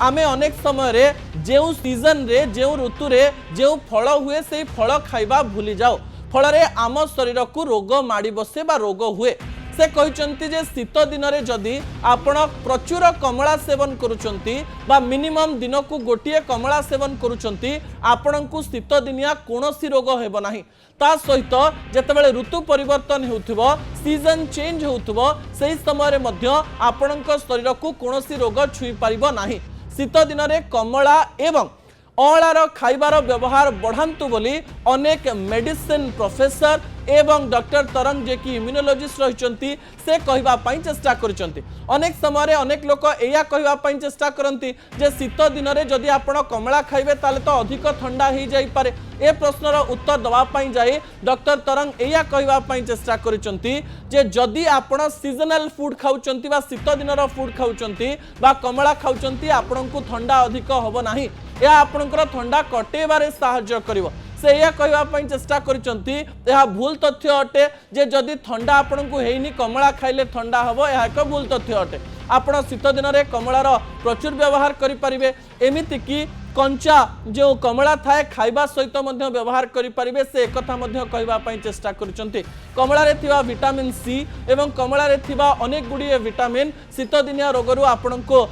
आमे अनेक समय रे जो सीजन रे जो ऋतु रे जो फल हुए से फल खाइबा भूली जाओ फल रे आम शरीर को रोग माड़ी बसे बा रोग हुए से कहते जे शीत दिन रे जदि आपण प्रचुर कमला सेवन करुचंती बा मिनिमम दिन को गोटे कमला सेवन करुचंती आपण को शीत दिनिया कोनोसी रोग हेबो नाही ता सहित जेतेबेले ऋतु परिवर्तन होउथबो सीजन चेंज होउथबो सेही समय रे मध्य आपणक शरीर को कोनोसी रोग छुई परिबो नाही शीत दिन रे कमला एवं अँलार खाइबार व्यवहार बढ़ातु बोली अनेक मेडिसिन प्रोफेसर एवं डॉक्टर तरंग जे कि इम्यूनोलॉजिस्ट रही से कहवाई चेष्टा करछंती अनेक समय अनेक लोक या कहवाई चेष्टा करती जे शीत दिन में जदि आपण कमला खाइबे ताले तो अधिक ठंडा हो जाई पारे ए प्रश्नर उत्तर दवापाई जाए डॉक्टर तरंग या कहवाई चेष्टा करछंती जे जदि आपण सीजनल फूड खाउचंती बा शीत दिनर फूड खाउचंती बा कमला खाउचंती आपणको ठंडा अधिक होबो नाही या आपणकर ठंडा कटेबारे सहायता करिवो से यह कहवाई चेष्टा करछंती यह भूल तथ्य अटे जे जदि ठंडा आपन को हेनी कमला खाइले ठंडा हबो यह एक भूल तथ्य अटे आपण शीत दिन में कमलार प्रचुर व्यवहार करि परिबे एमिति कि कंचा जो कमला थाए खाइबा सहित मध्य व्यवहार करि परिबे से एकथा मध्य कहवाई चेष्टा करछंती कमला रे थिबा विटामिन सी एवं कमला रे थिबा अनेक गुडी विटामिन शीत दिनिया रोगरु आपन को